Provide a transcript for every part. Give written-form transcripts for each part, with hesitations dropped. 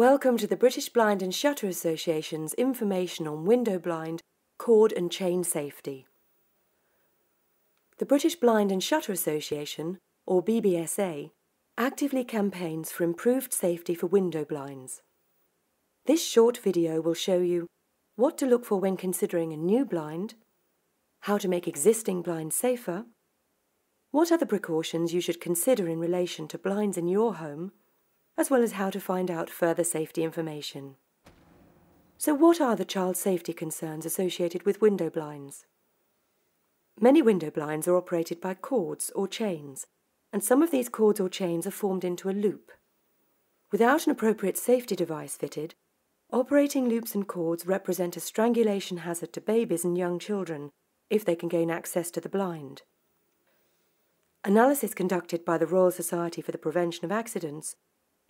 Welcome to the British Blind and Shutter Association's information on window blind, cord and chain safety. The British Blind and Shutter Association, or BBSA, actively campaigns for improved safety for window blinds. This short video will show you what to look for when considering a new blind, how to make existing blinds safer, what other precautions you should consider in relation to blinds in your home, as well as how to find out further safety information. So what are the child safety concerns associated with window blinds? Many window blinds are operated by cords or chains, and some of these cords or chains are formed into a loop. Without an appropriate safety device fitted, operating loops and cords represent a strangulation hazard to babies and young children if they can gain access to the blind. Analysis conducted by the Royal Society for the Prevention of Accidents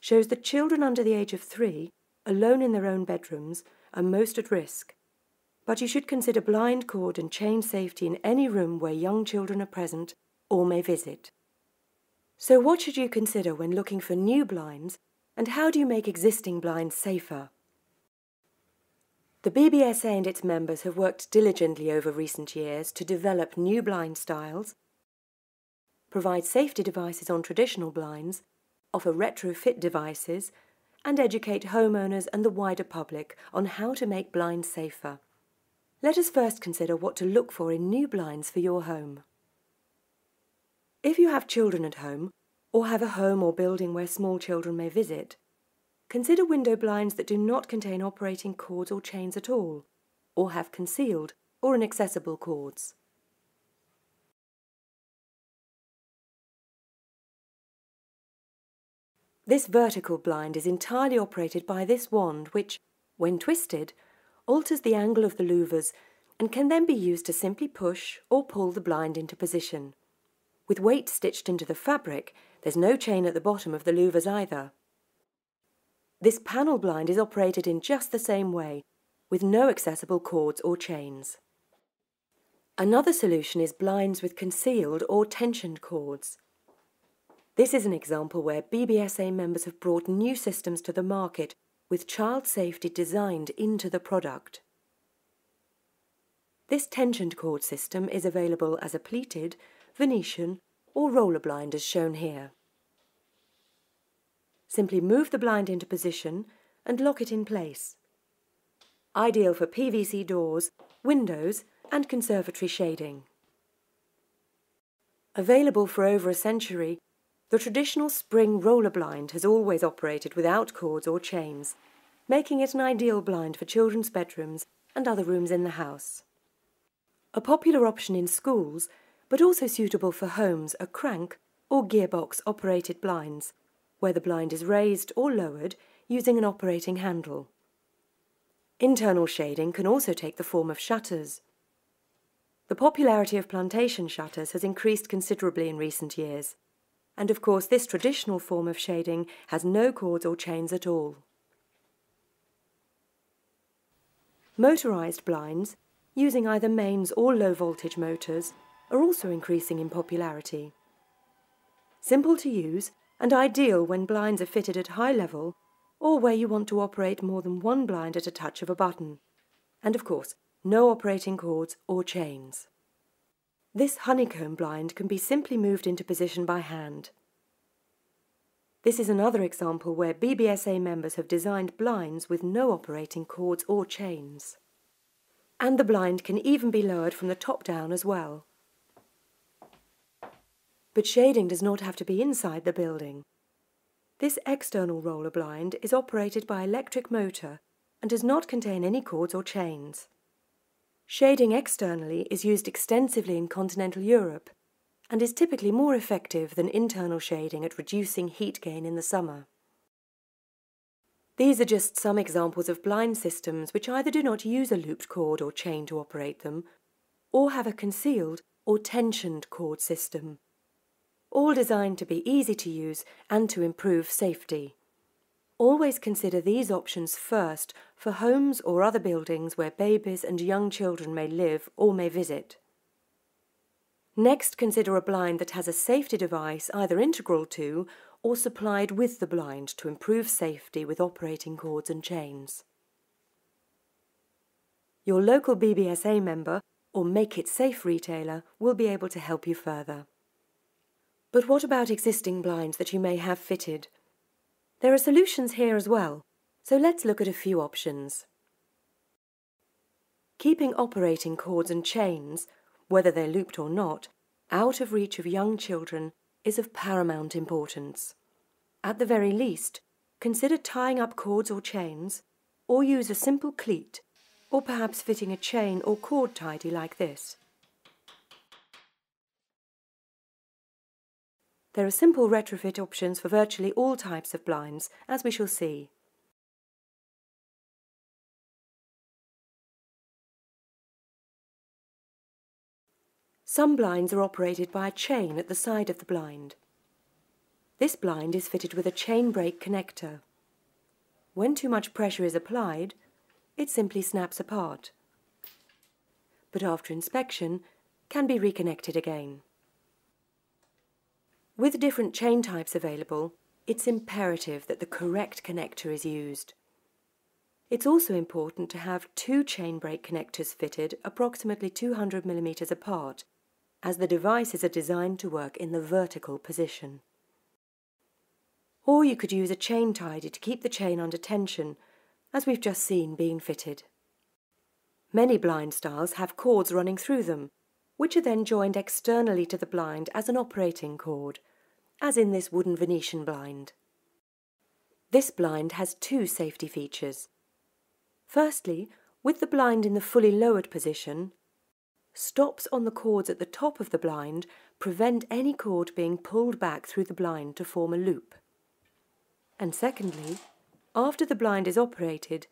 shows that children under the age of 3, alone in their own bedrooms, are most at risk. But you should consider blind, cord and chain safety in any room where young children are present or may visit. So what should you consider when looking for new blinds, and how do you make existing blinds safer? The BBSA and its members have worked diligently over recent years to develop new blind styles, provide safety devices on traditional blinds, offer retrofit devices, and educate homeowners and the wider public on how to make blinds safer. Let us first consider what to look for in new blinds for your home. If you have children at home, or have a home or building where small children may visit, consider window blinds that do not contain operating cords or chains at all, or have concealed or inaccessible cords. This vertical blind is entirely operated by this wand which, when twisted, alters the angle of the louvers and can then be used to simply push or pull the blind into position. With weight stitched into the fabric, there's no chain at the bottom of the louvers either. This panel blind is operated in just the same way, with no accessible cords or chains. Another solution is blinds with concealed or tensioned cords. This is an example where BBSA members have brought new systems to the market with child safety designed into the product. This tensioned cord system is available as a pleated, Venetian or roller blind as shown here. Simply move the blind into position and lock it in place. Ideal for PVC doors, windows and conservatory shading. Available for over a century, the traditional spring roller blind has always operated without cords or chains, making it an ideal blind for children's bedrooms and other rooms in the house. A popular option in schools, but also suitable for homes, are crank or gearbox-operated blinds, where the blind is raised or lowered using an operating handle. Internal shading can also take the form of shutters. The popularity of plantation shutters has increased considerably in recent years. And of course this traditional form of shading has no cords or chains at all. Motorised blinds, using either mains or low voltage motors, are also increasing in popularity. Simple to use and ideal when blinds are fitted at high level or where you want to operate more than one blind at a touch of a button. And of course, no operating cords or chains. This honeycomb blind can be simply moved into position by hand. This is another example where BBSA members have designed blinds with no operating cords or chains. And the blind can even be lowered from the top down as well. But shading does not have to be inside the building. This external roller blind is operated by electric motor and does not contain any cords or chains. Shading externally is used extensively in continental Europe and is typically more effective than internal shading at reducing heat gain in the summer. These are just some examples of blind systems which either do not use a looped cord or chain to operate them, or have a concealed or tensioned cord system, all designed to be easy to use and to improve safety. Always consider these options first for homes or other buildings where babies and young children may live or may visit. Next, consider a blind that has a safety device either integral to or supplied with the blind to improve safety with operating cords and chains. Your local BBSA member or Make It Safe retailer will be able to help you further. But what about existing blinds that you may have fitted? There are solutions here as well, so let's look at a few options. Keeping operating cords and chains, whether they're looped or not, out of reach of young children is of paramount importance. At the very least, consider tying up cords or chains, or use a simple cleat, or perhaps fitting a chain or cord tidy like this. There are simple retrofit options for virtually all types of blinds, as we shall see. Some blinds are operated by a chain at the side of the blind. This blind is fitted with a chain brake connector. When too much pressure is applied, it simply snaps apart, but after inspection can be reconnected again. With different chain types available, it's imperative that the correct connector is used. It's also important to have 2 chain brake connectors fitted approximately 200 mm apart, as the devices are designed to work in the vertical position. Or you could use a chain tidy to keep the chain under tension, as we've just seen being fitted. Many blind styles have cords running through them, which are then joined externally to the blind as an operating cord, as in this wooden Venetian blind. This blind has 2 safety features. Firstly, with the blind in the fully lowered position, stops on the cords at the top of the blind prevent any cord being pulled back through the blind to form a loop. And secondly, after the blind is operated,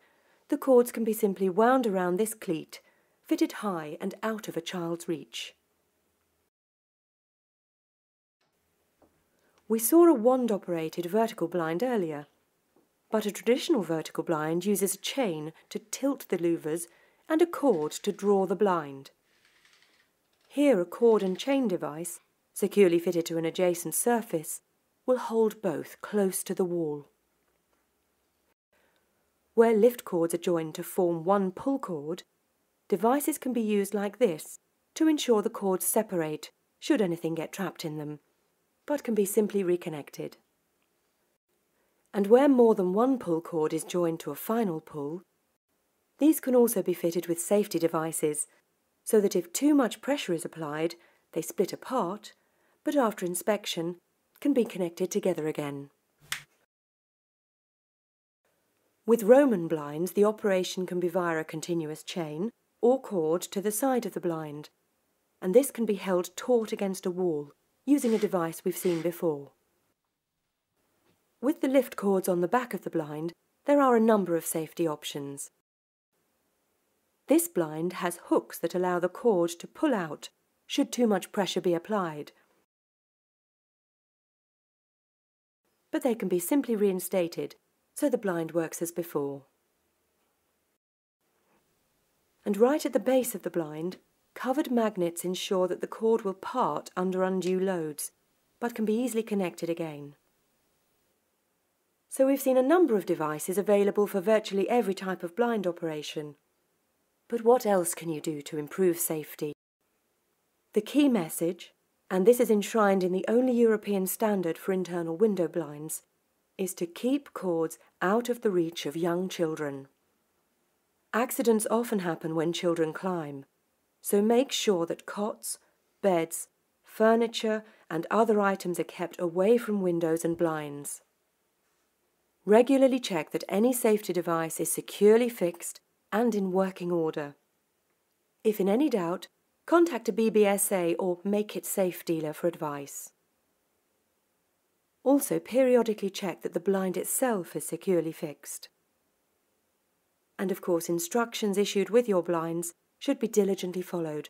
the cords can be simply wound around this cleat, fitted high and out of a child's reach. We saw a wand-operated vertical blind earlier, but a traditional vertical blind uses a chain to tilt the louvers and a cord to draw the blind. Here a cord and chain device, securely fitted to an adjacent surface, will hold both close to the wall. Where lift cords are joined to form one pull cord, devices can be used like this to ensure the cords separate should anything get trapped in them, but can be simply reconnected. And where more than one pull cord is joined to a final pull, these can also be fitted with safety devices, so that if too much pressure is applied, they split apart, but after inspection can be connected together again. With Roman blinds, the operation can be via a continuous chain or cord to the side of the blind, and this can be held taut against a wall using a device we've seen before. With the lift cords on the back of the blind, there are a number of safety options. This blind has hooks that allow the cord to pull out should too much pressure be applied, but they can be simply reinstated so the blind works as before. And right at the base of the blind, covered magnets ensure that the cord will part under undue loads, but can be easily connected again. So we've seen a number of devices available for virtually every type of blind operation. But what else can you do to improve safety? The key message, and this is enshrined in the only European standard for internal window blinds, is to keep cords out of the reach of young children. Accidents often happen when children climb, so make sure that cots, beds, furniture and other items are kept away from windows and blinds. Regularly check that any safety device is securely fixed and in working order. If in any doubt, contact a BBSA or Make It Safe dealer for advice. Also, periodically check that the blind itself is securely fixed. And of course, instructions issued with your blinds should be diligently followed,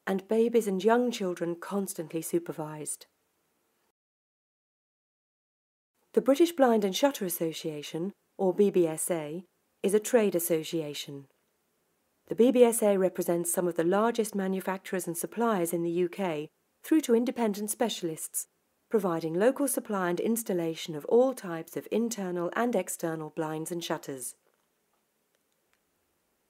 and babies and young children constantly supervised. The British Blind and Shutter Association, or BBSA, is a trade association. The BBSA represents some of the largest manufacturers and suppliers in the UK, through to independent specialists, providing local supply and installation of all types of internal and external blinds and shutters.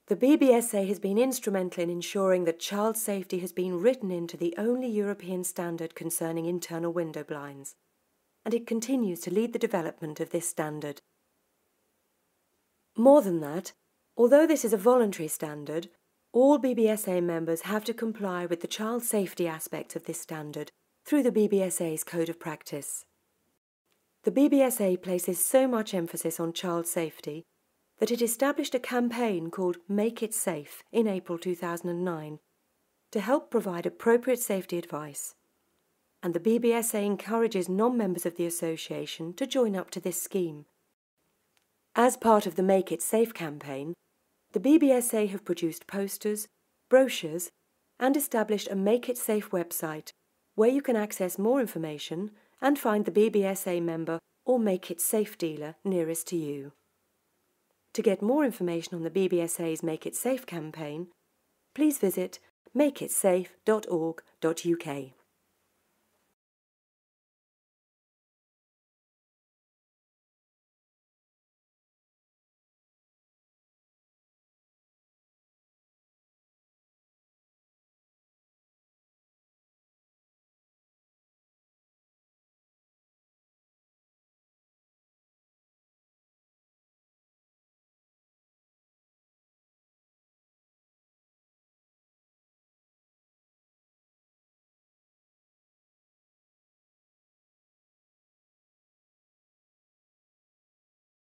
The BBSA has been instrumental in ensuring that child safety has been written into the only European standard concerning internal window blinds, and it continues to lead the development of this standard. More than that, although this is a voluntary standard, all BBSA members have to comply with the child safety aspects of this standard through the BBSA's Code of Practice. The BBSA places so much emphasis on child safety that it established a campaign called Make It Safe in April 2009 to help provide appropriate safety advice. And the BBSA encourages non-members of the association to join up to this scheme. As part of the Make It Safe campaign, the BBSA have produced posters, brochures, and established a Make It Safe website where you can access more information and find the BBSA member or Make It Safe dealer nearest to you. To get more information on the BBSA's Make It Safe campaign, please visit makeitsafe.org.uk.